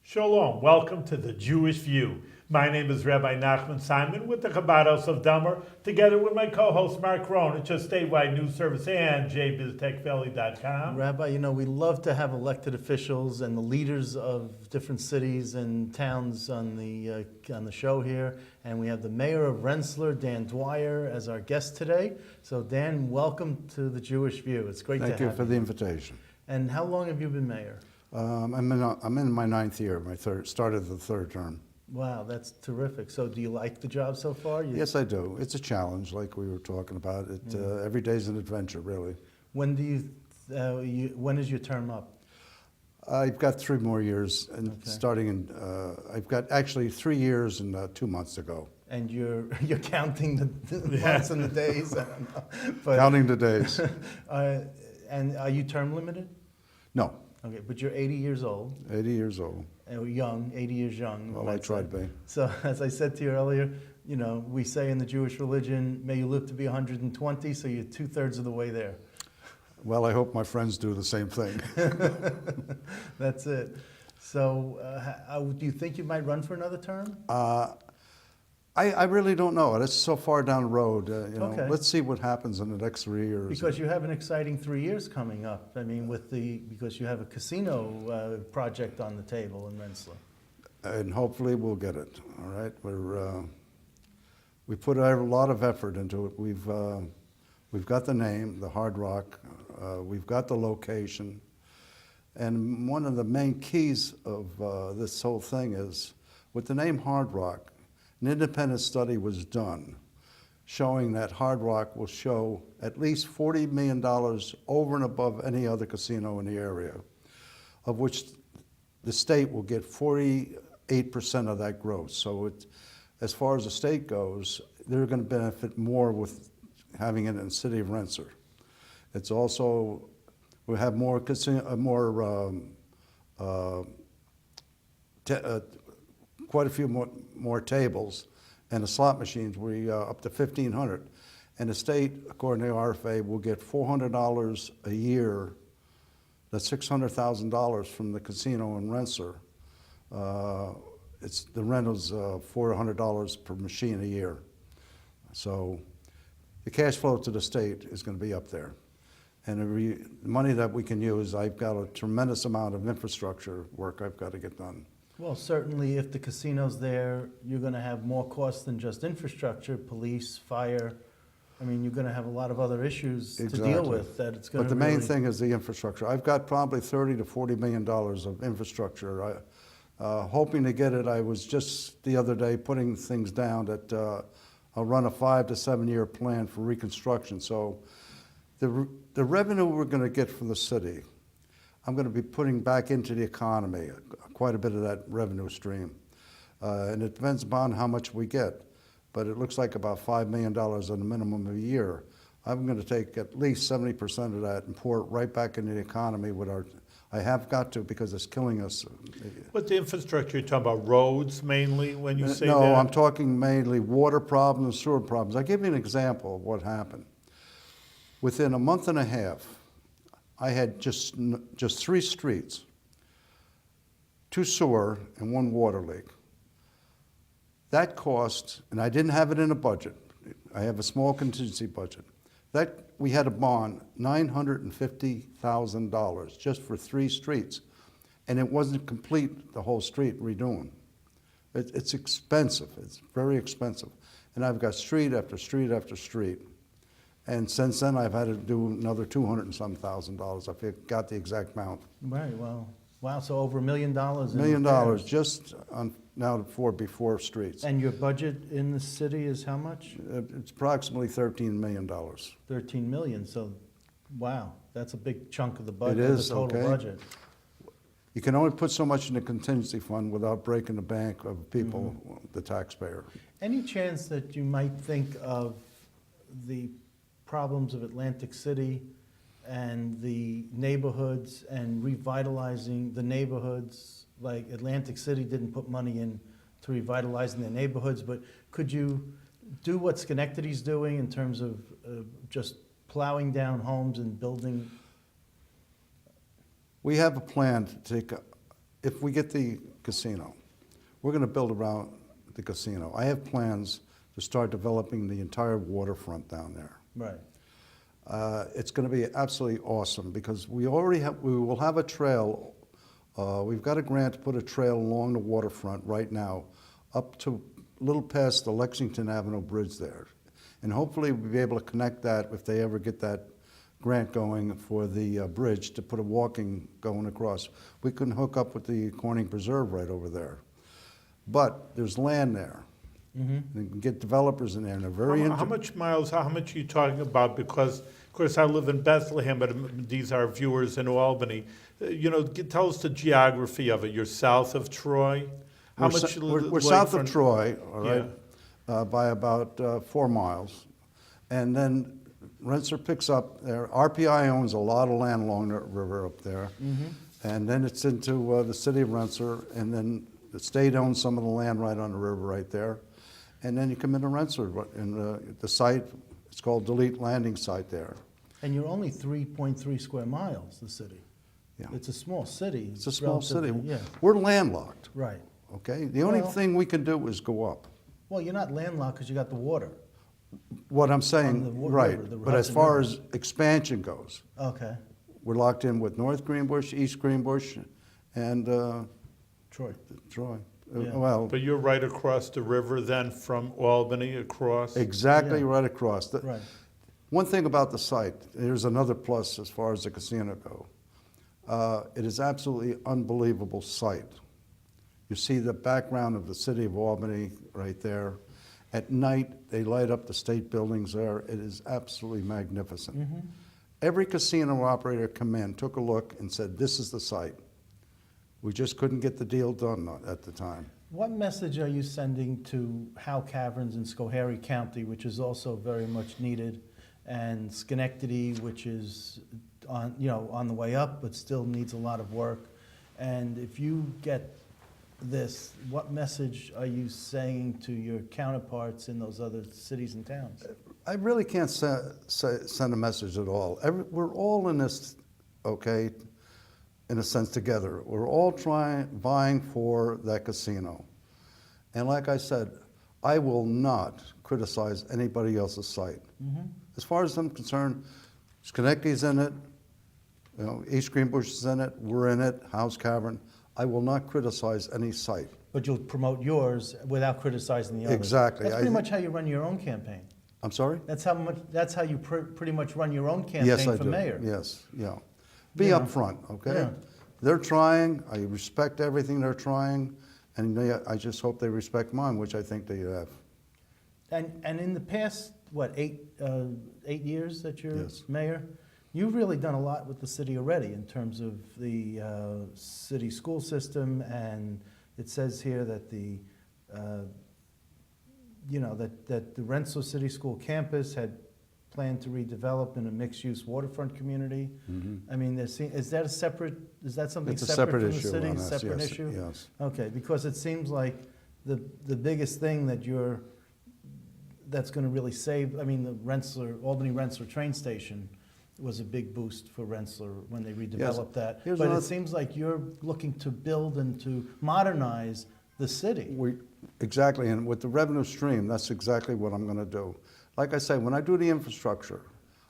Shalom, welcome to the Jewish View. My name is Rabbi Nachman Simon with the Chabad House of Dummer, together with my co-host Mark Rohn at just Statewide News Service and jbiztechvalley.com. Rabbi, you know, we love to have elected officials and the leaders of different cities and towns on the show here. And we have the mayor of Rensselaer, Dan Dwyer, as our guest today. So Dan, welcome to the Jewish View. It's great to have you. Thank you for the invitation. And how long have you been mayor? I'm in my 9th year, started the 3rd term. Wow, that's terrific. So do you like the job so far? Yes, I do. It's a challenge, like we were talking about. Every day's an adventure, really. When when is your term up? I've got 3 more years, and starting in, I've got actually 3 years and 2 months to go. And you're counting the months and the days? I don't know. But, Counting the days. and are you term limited? No. Okay, but you're 80 years old. 80 years old. Young, 80 years young. Well, I try to be. So as I said to you earlier, you know, we say in the Jewish religion, may you live to be 120, so you're 2/3 of the way there. Well, I hope my friends do the same thing. That's it. So do you think you might run for another term? I really don't know. It's so far down the road. Okay. Let's see what happens in the next 3 years. Because you have an exciting 3 years coming up. I mean, because you have a casino project on the table in Rensselaer. And hopefully we'll get it. All right, we put a lot of effort into it. We've got the name, the Hard Rock. We've got the location, and one of the main keys of this whole thing is with the name Hard Rock. An independent study was done showing that Hard Rock will show at least $40 million over and above any other casino in the area, of which the state will get 48% of that gross. So as far as the state goes, they're going to benefit more with having it in the city of Rensselaer. It's also, we'll have more quite a few more tables, and the slot machines up to 1,500. And the state, according to the RFA, will get $400 a year. That's $600,000 from the casino in Rensselaer. The rental's $400 per machine a year. So the cash flow to the state is going to be up there. And the money that we can use, I've got a tremendous amount of infrastructure work I've got to get done. Well, certainly if the casino's there, you're going to have more costs than just infrastructure, police, fire. I mean, you're going to have a lot of other issues to deal with that it's going to But the main thing is the infrastructure. I've got probably $30 to $40 million of infrastructure. Hoping to get it, I was just the other day putting things down that I'll run a 5 to 7 year plan for reconstruction. So the revenue we're going to get from the city, I'm going to be putting back into the economy, quite a bit of that revenue stream. And it depends upon how much we get. But it looks like about $5 million at a minimum a year. I'm going to take at least 70% of that and pour it right back into the economy I have got to, because it's killing us. But the infrastructure, you're talking about roads mainly when you say that? No, I'm talking mainly water problems, sewer problems. I'll give you an example of what happened. Within a month and a half, I had just 3 streets, 2 sewer and 1 water leak. That cost, and I didn't have it in a budget. I have a small contingency budget. We had a bond, $950,000 just for 3 streets. And it wasn't complete, the whole street redoing. It's expensive, it's very expensive. And I've got street after street after street. And since then, I've had to do another $200 and some thousand. I forgot the exact amount. Right, well, wow, so over $1 million. $1 million just on now before streets. And your budget in the city is how much? It's approximately $13 million. 13 million, so wow, that's a big chunk of the budget, It is, the total budget. You can only put so much in the contingency fund without breaking the bank of people, the taxpayer. Any chance that you might think of the problems of Atlantic City and the neighborhoods and revitalizing the neighborhoods? Like Atlantic City didn't put money in to revitalizing their neighborhoods, but could you do what Schenectady's doing in terms of just plowing down homes and building? We have a plan to take, if we get the casino, we're going to build around the casino. I have plans to start developing the entire waterfront down there. Right. It's going to be absolutely awesome because we will have a trail. We've got a grant to put a trail along the waterfront right now, up to a little past the Lexington Avenue Bridge there. And hopefully we'll be able to connect that if they ever get that grant going for the bridge to put a walking going across. We can hook up with the Corning Preserve right over there. But there's land there. Mm-hmm. You can get developers in there, and they're very How much miles, how much are you talking about? Because, of course, I live in Bethlehem, but these are viewers in Albany. Tell us the geography of it. You're south of Troy? We're south of Troy, all right, by about 4 miles. And then Rensselaer picks up there. RPI owns a lot of land along the river up there. Mm-hmm. And then it's into the city of Rensselaer, and then the state owns some of the land right on the river right there. And then you come into Rensselaer, and the site, it's called Delete Landing Site there. And you're only 3.3 square miles, the city. Yeah. It's a small city. It's a small city. Yeah. We're landlocked. Right. Okay? The only thing we can do is go up. Well, you're not landlocked because you got the water. What I'm On saying, the right, river, the but as Hudson far River. as expansion goes, Okay. we're locked in with North Greenbush, East Greenbush, and Troy. Troy. Yeah. Well, But you're right across the river then from Albany across? exactly Yeah. right across. Right. One thing about the site, here's another plus as far as the casino go. It is absolutely unbelievable site. You see the background of the city of Albany right there. At night, they light up the state buildings there. It is absolutely magnificent. Mm-hmm. Every casino operator come in, took a look, and said, this is the site. We just couldn't get the deal done at the time. What message are you sending to Howe Caverns in Schoharie County, which is also very much needed, and Schenectady, which is on the way up, but still needs a lot of work? And if you get this, what message are you saying to your counterparts in those other cities and towns? I really can't send a message at all. We're all in this, okay, in a sense together. We're all vying for that casino. And like I said, I will not criticize anybody else's site. Mm-hmm. As far as I'm concerned, Schenectady's in it, East Greenbush is in it, we're in it, Howe's Cavern. I will not criticize any site. But you'll promote yours without criticizing the others. Exactly. That's pretty much how you run your own campaign. I'm sorry? That's how you pretty much run your own campaign Yes, I for do. mayor. Yes, yeah. Be Yeah. upfront, okay? Yeah. They're trying. I respect everything they're trying, and I just hope they respect mine, which I think they have. And in the past, 8 years that you're Yes. mayor, you've really done a lot with the city already in terms of the city school system, and it says here that the that the Rensselaer City School campus had planned to redevelop in a mixed-use waterfront community. Mm-hmm. I mean, is that something It's a separate from issue the city? on us, Separate yes, issue? yes. Okay, because it seems like the biggest thing that's going to really save, I mean, the Albany Rensselaer train station was a big boost for Rensselaer when they redeveloped that. Here's But another- it seems like you're looking to build and to modernize the city. Exactly, and with the revenue stream, that's exactly what I'm going to do. Like I say, when I do the infrastructure,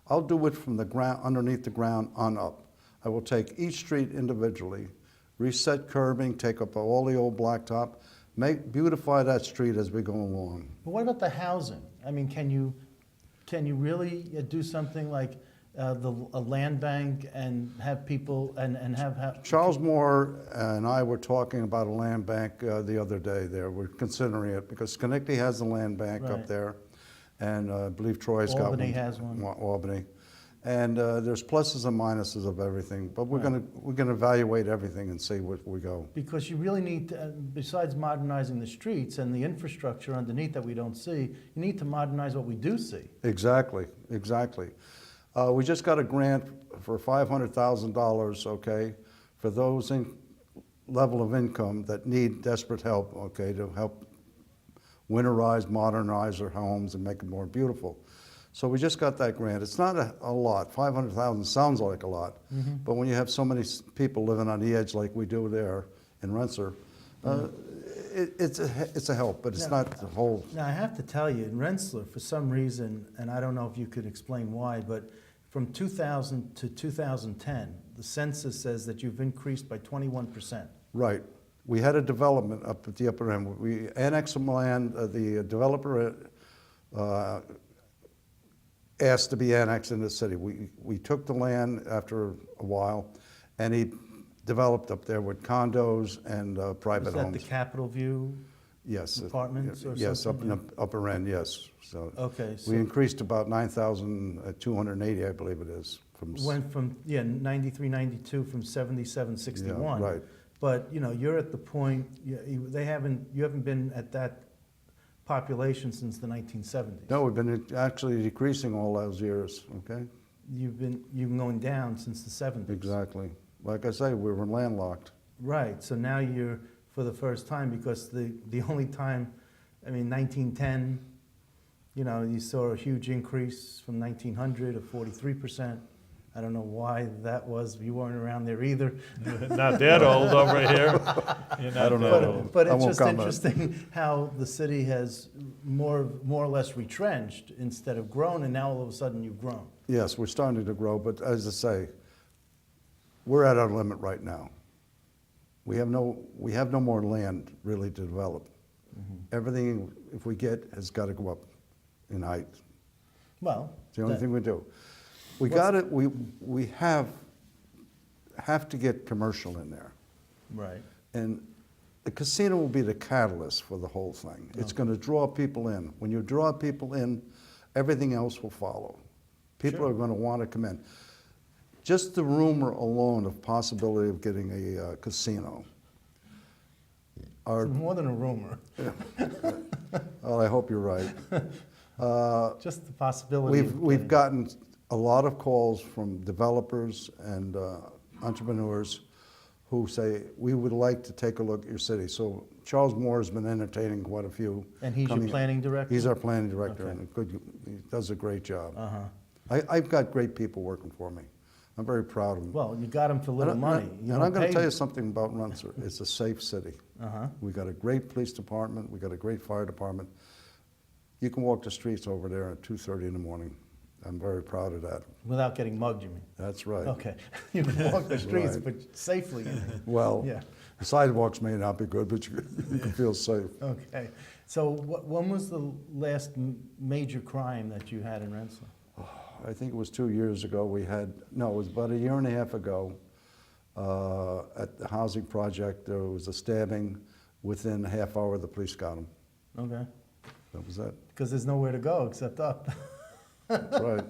I'll do it from the ground, underneath the ground on up. I will take each street individually, reset curbing, take up all the old blacktop, beautify that street as we go along. But what about the housing? I mean, can you really do something like a land bank and have people and have Charles Moore and I were talking about a land bank the other day there. We're considering it because Schenectady has a land bank Right. up there, and I believe Troy's got one. Albany has one. Albany. And there's pluses and minuses of everything, but we're Right. gonna evaluate everything and see where we go. Because you really need to, besides modernizing the streets and the infrastructure underneath that we don't see, you need to modernize what we do see. Exactly, exactly. We just got a grant for $500,000, okay, for those level of income that need desperate help, okay, to help winterize, modernize their homes and make them more beautiful. So we just got that grant. It's not a lot. 500,000 sounds like a lot, but when you have so many people living on the edge like we do there in Rensselaer, it's a help, but it's not the whole. Now, I have to tell you, in Rensselaer, for some reason, and I don't know if you could explain why, but from 2000 to 2010, the census says that you've increased by 21%. Right. We had a development up at the upper end. We annexed some land. The developer asked to be annexed in the city. We took the land after a while, and he developed up there with condos and private Is that homes. the Capitol View Yes. apartments or yes, something? up in the upper end, yes. So Okay, so we increased about 9,280, I believe it is. From went from, 93, 92, from 77, 61. right. But, you're at the point, you haven't been at that population since the 1970s. No, we've been actually decreasing all those years, okay? You've been going down since the 70s. Exactly. Like I say, we were landlocked. Right, so now you're, for the first time, because the only time, 1910, you saw a huge increase from 1900 of 43%. I don't know why that was. You weren't around there either. Not that old over here. You're not I don't that know. old. But I it's won't just comment. interesting how the city has more or less retrenched instead of grown, and now all of a sudden you've grown. Yes, we're starting to grow, but as I say, we're at our limit right now. We have no more land really to develop. Everything, if we get, has got to go up in height. Well, It's the only that- thing we do. We What's- got it. We have to get commercial in there, right. and the casino will be the catalyst for the whole thing. It's going to draw people in. When you draw people in, everything else will follow. People Sure. are going to want to come in. Just the rumor alone of possibility of getting a casino. It's more than a rumor, Well, I hope you're right. just the possibility. We've gotten a lot of calls from developers and entrepreneurs who say, we would like to take a look at your city. So Charles Moore has been entertaining quite a few. And he's your coming- planning director? He's our planning director, Okay. and he does a great job. Uh-huh. I've got great people working for me. I'm very proud of them. Well, you got him for little And money. and I'm going to tell you something about Rensselaer. It's a safe city. Uh-huh. We got a great police department. We got a great fire department. You can walk the streets over there at 2:30 in the morning. I'm very proud of that. Without getting mugged, you mean? That's right. Okay. You can walk the streets, Right. but safely. you mean. Well, Yeah. the sidewalks may not be good, but you can feel safe. Okay. So when was the last major crime that you had in Rensselaer? I think it was 2 years ago. It was about a year and a half ago at the housing project. There was a stabbing. Within a half hour, the police got him. Okay. That was it. Because there's nowhere to go except up. That's right.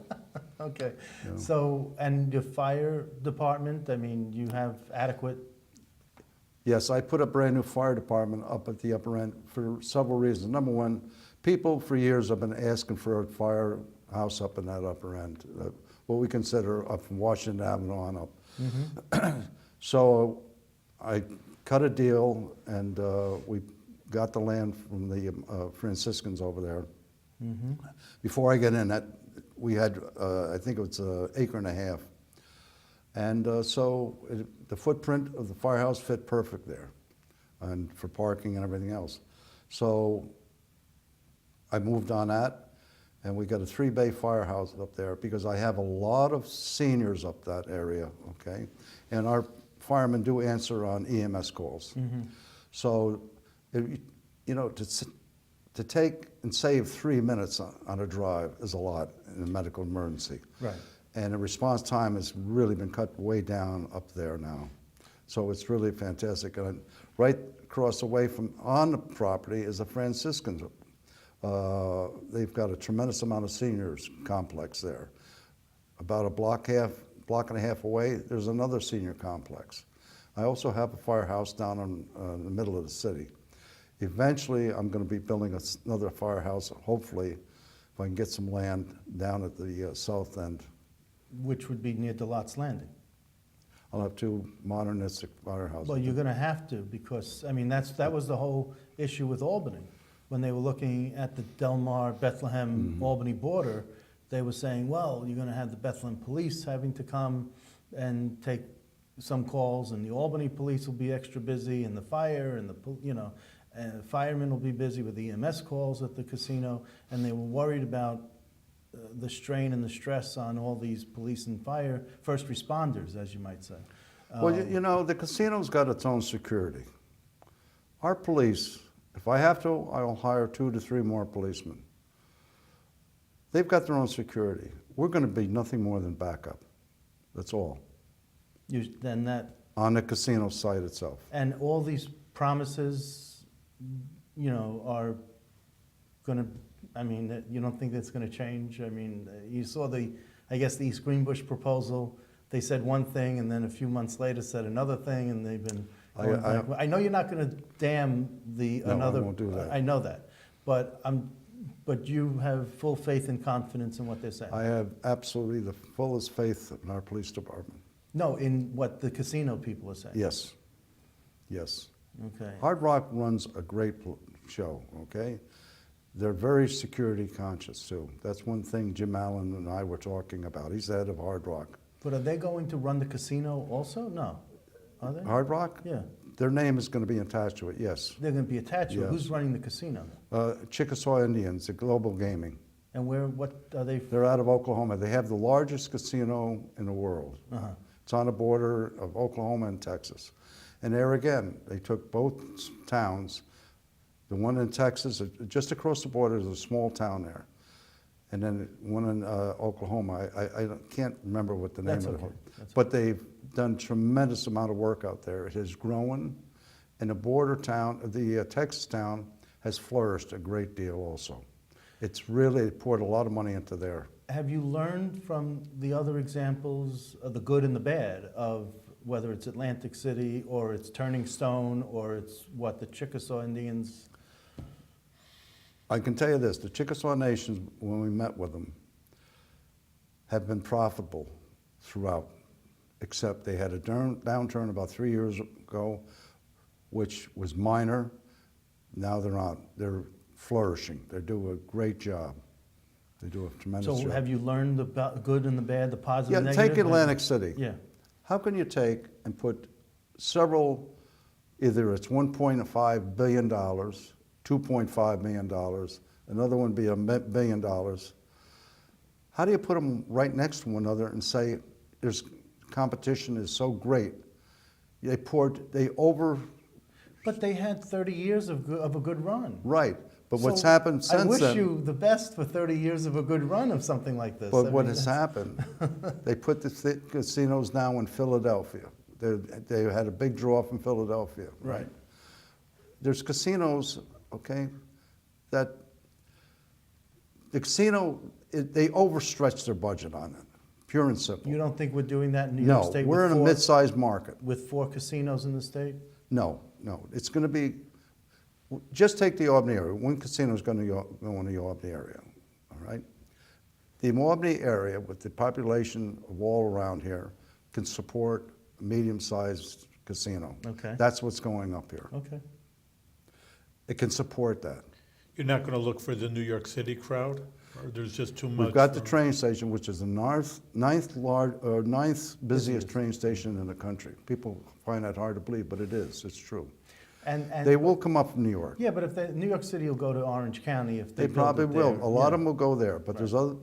Okay. Yeah. So, and your fire department, you have adequate, Yes, I put a brand-new fire department up at the upper end for several reasons. Number one, people for years have been asking for a firehouse up in that upper end, what we consider up from Washington Avenue on up. So I cut a deal, and we got the land from the Franciscans over there. Before I get in, we had, I think it was an acre and a half. And the footprint of the firehouse fit perfect there, and for parking and everything else. So I moved on that, and we got a 3-bay firehouse up there because I have a lot of seniors up that area, okay? And our firemen do answer on EMS calls. So, to take and save 3 minutes on a drive is a lot in a medical emergency. right. And the response time has really been cut way down up there now. So it's really fantastic. And right across the way from on the property is the Franciscans. They've got a tremendous amount of seniors complex there. About a block and a half away, there's another senior complex. I also have a firehouse down in the middle of the city. Eventually, I'm going to be building another firehouse, hopefully, if I can get some land down at the south end. Which would be near DeLotte's Landing. I'll have 2 modernistic firehouses. Well, you're going to have to, because, that was the whole issue with Albany. when they were looking at the Delmar, Bethlehem, Mm-hmm. Albany border, they were saying, well, you're going to have the Bethlehem police having to come and take some calls, and the Albany police will be extra busy, and the fire and and firemen will be busy with EMS calls at the casino, and they were worried about the strain and the stress on all these police and fire, first responders, as you might say. Well, the casino's got its own security. Our police, if I have to, I'll hire 2 to 3 more policemen. They've got their own security. We're going to be nothing more than backup. That's all. Then that, On the casino site itself. and all these promises, are going to, you don't think that's going to change? I mean, you saw the East Greenbush proposal. They said one thing, and then a few months later said another thing, and they've been going back. I know you're not going to damn another. I won't do that. I know that, but you have full faith and confidence in what they're saying. I have absolutely the fullest faith in our police department. No, in what the casino people are saying. Yes. Yes. Okay. Hard Rock runs a great show, okay? They're very security conscious too. That's one thing Jim Allen and I were talking about. He's the head of Hard Rock. But are they going to run the casino also? No. Are they? Hard Rock? Yeah. Their name is going to be attached to it, yes. They're going to be attached to it. Yes. Who's running the casino? Chickasaw Indians, Global Gaming. And what are they? They're out of Oklahoma. They have the largest casino in the world. Uh-huh. It's on the border of Oklahoma and Texas. And there again, they took both towns. The one in Texas, just across the border, is a small town there. And then one in Oklahoma, I can't remember what the name That's of it okay. was. But they've done tremendous amount of work out there. It has grown, and the border town, the Texas town, has flourished a great deal also. It's really poured a lot of money into there. Have you learned from the other examples of the good and the bad of whether it's Atlantic City or it's Turning Stone or it's the Chickasaw Indians? I can tell you this, the Chickasaw Nations, when we met with them, have been profitable throughout, except they had a downturn about 3 years ago, which was minor. Now they're flourishing. They do a great job. They do a tremendous job. So have you learned the good and the bad, the positive and Yeah, negative? take Atlantic City. Yeah. How can you take and put several, either it's $1.5 billion, $2.5 million, another one be $1 billion. How do you put them right next to one another and say there's competition is so great? But they had 30 years of a good run. Right, but what's So happened since I wish then? you the best for 30 years of a good run of something like this. But I what mean, has happened, they put the casinos now in Philadelphia. They had a big draw from Philadelphia, right? Right. There's casinos, okay, that the casino, they overstretch their budget on it, pure and simple. You don't think we're doing that in New York No, State? we're in a mid-sized market. With 4 casinos in the state? No, it's going to be, just take the Albany area. One casino is going to go in the Albany area, all right? The Albany area, with the population of all around here, can support a medium-sized casino. Okay. That's what's going up here. Okay. It can support that. You're not going to look for the New York City crowd? Or there's just too much? We've got the for- train station, which is the ninth busiest train station in the country. People find that hard to believe, but it is. It's true. And They will come up from New York. yeah, but if New York City will go to Orange County if they They probably build will. it there. A lot of Yeah. them will go there, but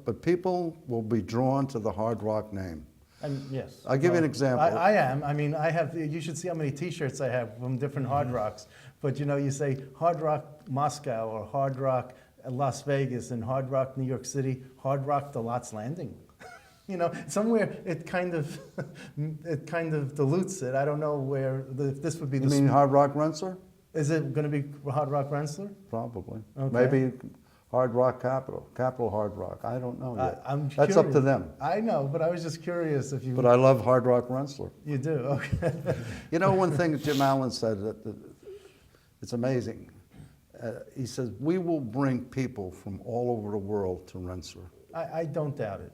but people will be drawn to the Hard Rock name. And yes. I'll give you an example. I am. I mean, you should see how many T-shirts I have from different Hard Rocks. But you say Hard Rock Moscow or Hard Rock Las Vegas and Hard Rock New York City, Hard Rock the Lots Landing. Somewhere it kind of dilutes it. I don't know where if this would be You the. mean Hard Rock Rensselaer? Is it going to be Hard Rock Rensselaer? Probably. Okay. Maybe Hard Rock Capital Hard Rock. I don't know yet. I'm That's up to curious. them. I know, but I was just curious if you. But I love Hard Rock Rensselaer. You do, okay. One thing that Jim Allen said that it's amazing. He says, we will bring people from all over the world to Rensselaer. I don't doubt it.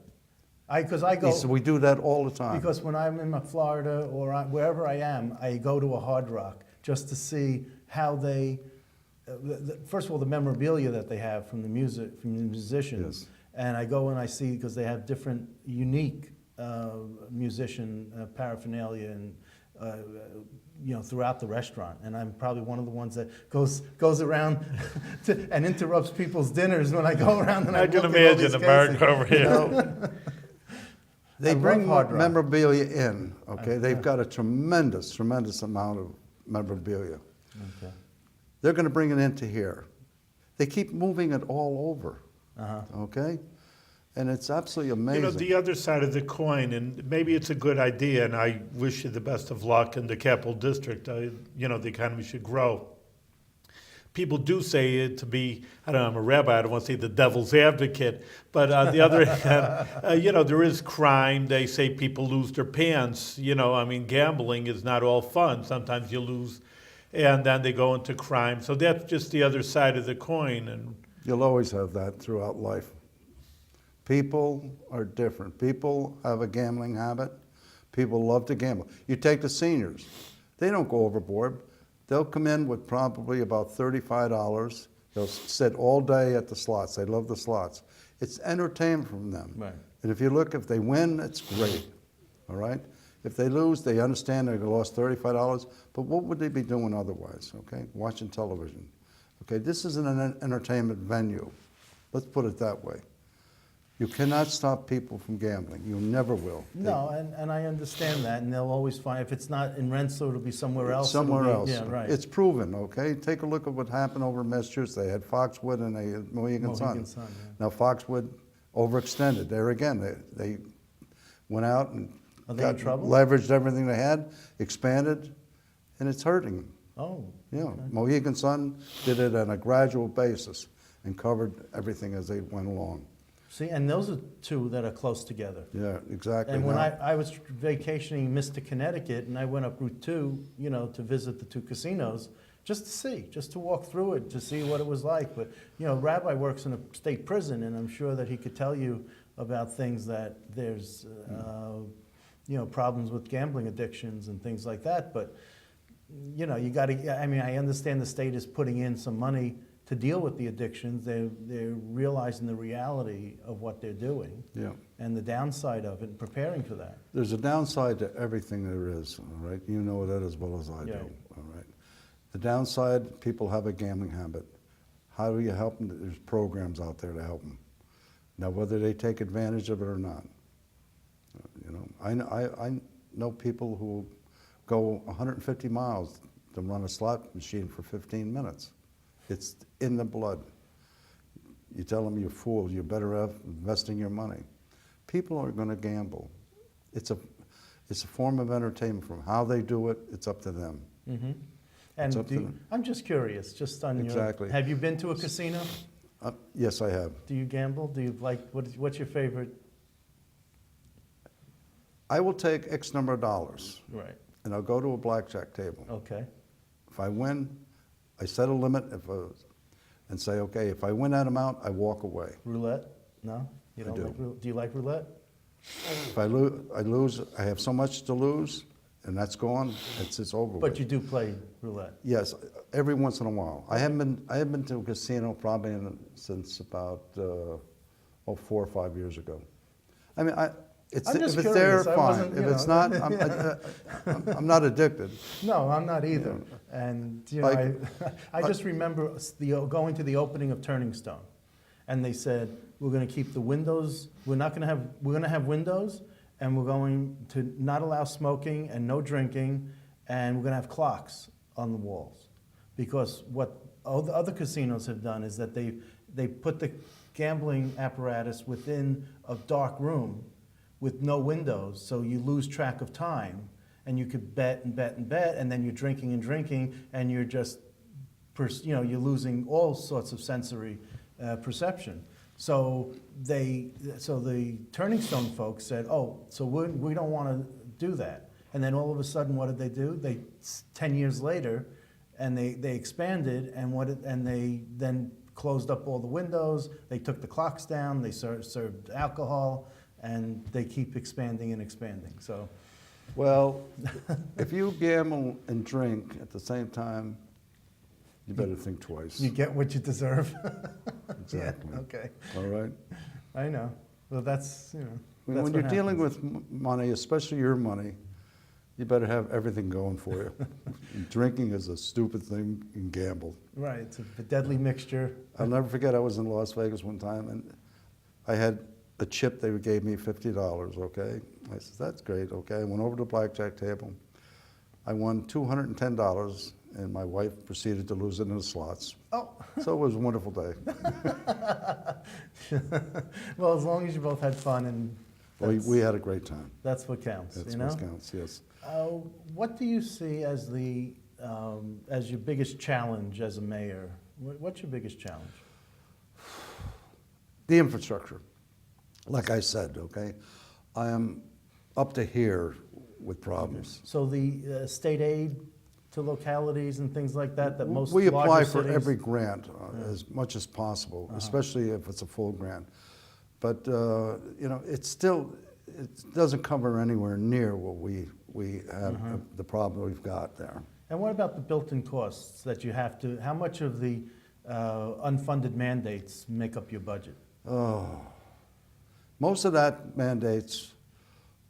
Because I go. He said, we do that all the time. Because when I'm in Florida or wherever I am, I go to a Hard Rock just to see how they first of all, the memorabilia that they have from the music, from the musicians. Yes. And I go and I see, because they have different unique musician paraphernalia and throughout the restaurant, and I'm probably one of the ones that goes around and interrupts people's dinners when I go around. And I can look at all imagine these the mark cases. over here. They I bring love hard rock. memorabilia in, okay? They've Yeah. got a tremendous amount of memorabilia. Okay. They're going to bring it into here. They keep moving it all over, Uh-huh. okay? And it's absolutely You amazing. know, the other side of the coin, and maybe it's a good idea, and I wish you the best of luck in the Capital District. The economy should grow. People do say it to be, I don't know, I'm a rabbi, I don't want to say the devil's advocate, but on the other hand, there is crime. They say people lose their pants. Gambling is not all fun. Sometimes you lose, and then they go into crime. So that's just the other side of the coin. And You'll always have that throughout life. People are different. People have a gambling habit. People love to gamble. You take the seniors. They don't go overboard. They'll come in with probably about $35. They'll sit all day at the slots. They love the slots. It's entertainment from them. Right. And if they win, it's great. All right? If they lose, they understand they lost $35, but what would they be doing otherwise? Okay? Watching television. Okay, this is an entertainment venue. Let's put it that way. You cannot stop people from gambling. You never will. No, and I understand that, and they'll always find, if it's not in Rensselaer, it'll be somewhere else. Somewhere It'll else. be- Yeah, right. It's proven, okay? Take a look at what happened over in Massachusetts. They had Foxwood and they had Mohegan Sun. Mohegan Sun, yeah. Now Foxwood overextended. There again, they went out and Are they in trouble? leveraged everything they had, expanded, and it's hurting them. Oh. Yeah, okay. Mohegan Sun did it on a gradual basis and covered everything as they went along. See, and those are two that are close together. Yeah, exactly. And when Now- I was vacationing in Mystic, Connecticut, and I went up Route 2, to visit the two casinos, just to see, just to walk through it, to see what it was like. But, Rabbi works in a state prison, and I'm sure that he could tell you about things that there's, problems with gambling addictions and things like that. But, you got to, I understand the state is putting in some money to deal with the addictions. They're realizing the reality of what they're doing. Yeah. And the downside of it, and preparing for that. There's a downside to everything there is, all right? You know that as well as I do, Yeah. all right? The downside, people have a gambling habit. How do you help them? There's programs out there to help them. Now, whether they take advantage of it or not, I know people who go 150 miles to run a slot machine for 15 minutes. It's in the blood. You tell them you're fool, you're better off investing your money. People are going to gamble. It's a form of entertainment. From how they do it, it's up to them. Mm-hmm. It's And up to them. I'm just curious, just on Exactly. have you been to a casino? Yes, I have. Do you gamble? Do you what's your favorite? I will take X number of dollars, Right. and I'll go to a blackjack table. Okay. If I win, I set a limit and say, okay, if I win that amount, I walk away. Roulette? No? You I don't do. like do you like roulette? If I lose, I have so much to lose, and that's gone, it's over But with. you do play roulette. Yes, every once in a while. I haven't been to a casino probably since about 4 or 5 years ago. I mean, if I'm just it's there, curious. I fine. wasn't, If you it's know. not, I'm not addicted. No, I'm not either. And Like- I just remember going to the opening of Turning Stone, and they said we're going to keep the windows. We're going to have windows, and we're going to not allow smoking and no drinking, and we're going to have clocks on the walls, because what all the other casinos have done is that they put the gambling apparatus within a dark room with no windows, so you lose track of time, and you could bet and bet and bet, and then you're drinking and drinking, and you're just, you're losing all sorts of sensory perception. So the Turning Stone folks said, oh, so we don't want to do that. And then all of a sudden, what did they do? 10 years later, and they expanded, and they then closed up all the windows. They took the clocks down. They served alcohol. And they keep expanding and expanding. So, Well, if you gamble and drink at the same time, you better think twice. You get what you deserve. Exactly. Yeah, okay. All right? I know. Well, that's, you know. When that's you're what dealing happens. with money, especially your money, you better have everything going for you. Drinking is a stupid thing in gamble. Right, it's a deadly mixture. I'll never forget, I was in Las Vegas one time, and I had a chip. They gave me $50, okay? I said, that's great, okay? I went over to the blackjack table. I won $210, and my wife proceeded to lose it in the slots. Oh. So it was a wonderful day. Well, as long as you both had fun, and We had a great time. that's what counts, That's you know? what counts, yes. What do you see as as your biggest challenge as a mayor? What's your biggest challenge? The infrastructure, like I said, okay? I am up to here with problems. So the state aid to localities and things like that, that most We apply larger for cities- every grant as much as possible, especially if it's a full grant. But, you know, it doesn't cover anywhere near what we have, the problem we've got there. And what about the built-in costs that you have to, how much of the unfunded mandates make up your budget? Most of that mandates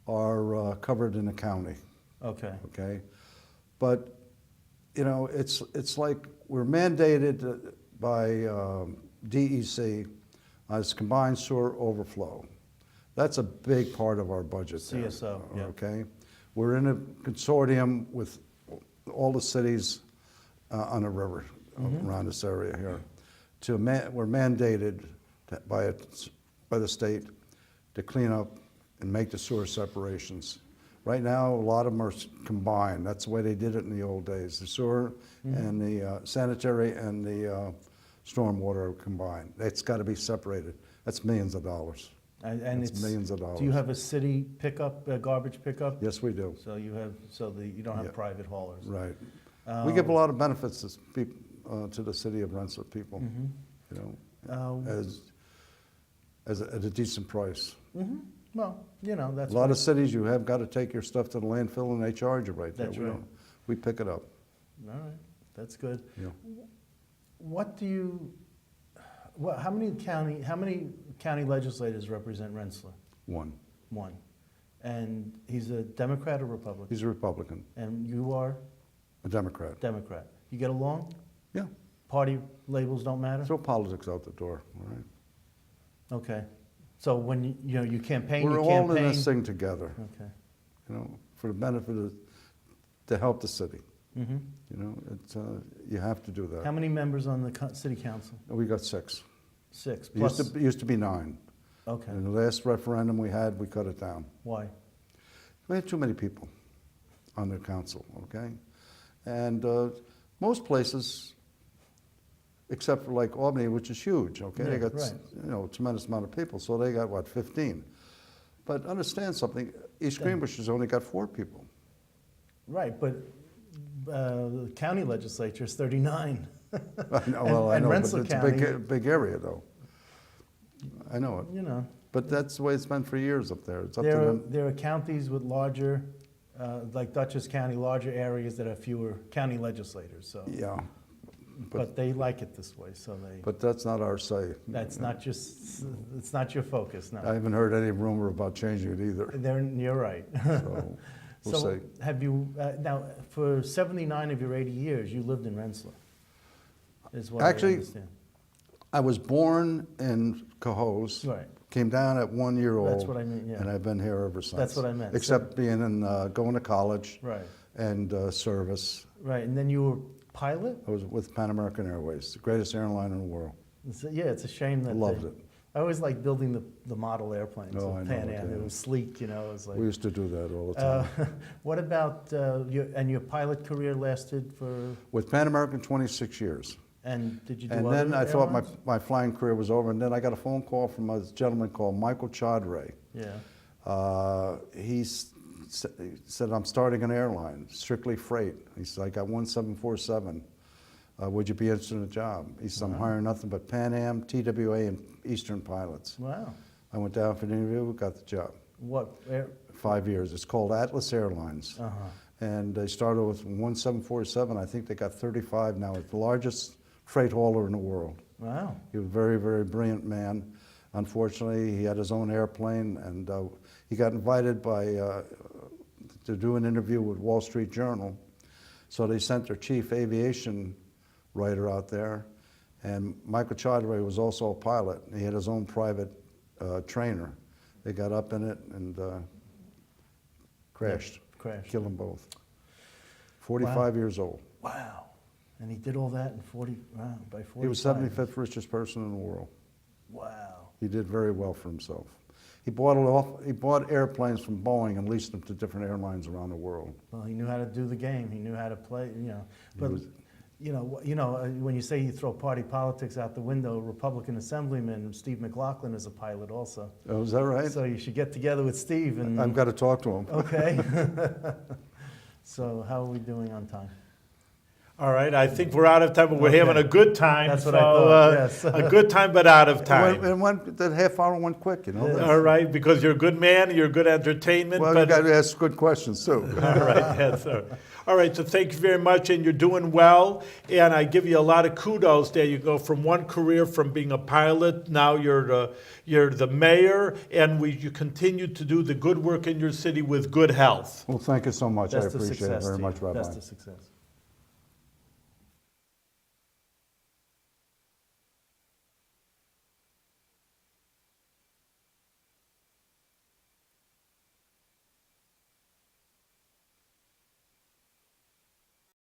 are covered in the county, Okay, okay? But, you know, it's like we're mandated by DEC as combined sewer overflow. That's a big part of our budget there, CSO, yeah. okay? We're in a consortium with all the cities on the river around this area here. We're mandated by the state to clean up and make the sewer separations. Right now, a lot of them are combined. That's the way they did it in the old days. The sewer and the sanitary and the stormwater are combined. It's got to be separated. That's millions of dollars. and That's it's, millions of dollars. do you have a city pickup, garbage pickup? Yes, we do. So you have, you don't have Yeah. private haulers? Right. We give a lot of benefits to the city of Rensselaer people, you know, at a decent price. Well, you know, that's A lot what- of cities, you have got to take your stuff to the landfill and they charge you right there. That's We right. don't. We pick it up. All right, that's good. Yeah. What do you, how many county legislators represent Rensselaer? One. One. And he's a Democrat or Republican? He's a Republican, And you are a Democrat. Democrat. You get along? Yeah. Party labels don't matter? Throw politics out the door, all right? Okay. So when you campaign, We're you all campaign? in this thing together, Okay. you know, for the benefit of, to help the city. Mm-hmm. You know, it's, you have to do that. How many members on the city council? We got 6. 6 It plus? used to be 9. Okay. In the last referendum we had, we cut it down. Why? We had too many people on the council, okay? And most places, except for like Albany, which is huge, okay? Yeah, They got, right. you know, a tremendous amount of people, so they got, what, 15? But understand something, East Yeah. Greenbush has only got 4 people. Right, but the county legislature is 39. I know, well, I and know, but Rensselaer it's a County- big area, though. I know it. You know, But that's the way it's been for years up there. It's up to there them. are counties with larger, like Dutchess County, larger areas that have fewer county legislators, so. Yeah, But they like it this way, so but that's not our say. that's not just, it's not your focus, I no. haven't heard any rumor about changing it either, You're right. so we'll So see. have you, now, for 79 of your 80 years, you lived in Rensselaer, is what I Actually, understand. I was born in Cohoes, Right, came down at 1 year old. that's what I mean, And yeah, I've been here ever since. That's what I meant. Except being in, going to college right, and service. right, and then you were pilot? I was with Pan American Airways, the greatest airline in the world. Yeah, it's a shame I that loved it. I always liked building the model airplanes, Oh, of I know Pan it, Am. yeah. It was sleek, you know, it was like. We used to do that all the time. What about, your pilot career lasted for, With Pan American, 26 years. and did you do And other then I thought airlines? my flying career was over, and then I got a phone call from a gentleman called Michael Chaudhry. Yeah, He said, I'm starting an airline, strictly freight. He said, I got one 747. Would you be interested in the job? He said, I'm hiring nothing but Pan Am, TWA, and Eastern pilots. wow. I went down for the interview, got the job. What, 5 years. It's called Atlas Airlines. uh-huh, and they started with one 747. I think they got 35 now. It's the largest freight hauler in the world. Wow. He was a very, very brilliant man. Unfortunately, he had his own airplane, and he got invited to do an interview with Wall Street Journal. So they sent their chief aviation writer out there, and Michael Chodway was also a pilot. He had his own private trainer. They got up in it and crashed. Crashed. Killed them both. 45 years old. Wow. And he did all that in 40, wow, by 45. He was 75th richest person in the world. Wow. He did very well for himself. He bought airplanes from Boeing and leased them to different airlines around the world. Well, he knew how to do the game. He knew how to play, you know. But, when you say you throw party politics out the window, Republican Assemblyman Steve McLaughlin is a pilot also. Oh, is that right? So you should get together with Steve and... I've got to talk to him. Okay. So how are we doing on time? All right, I think we're out of time, but we're having a good time. That's what so, I thought, yes. A good time, but out of time. That half hour went quick, you know. Yeah. All right, because you're a good man, you're good entertainment. Well, but, you got to ask good questions too. all right, yes, sir. All right, so thank you very much, and you're doing well. And I give you a lot of kudos there. You go from one career, from being a pilot, now you're the mayor, and you continue to do the good work in your city with good health. Well, thank you so much. I Best of appreciate it success very to much, you. Rabbi. Best of success.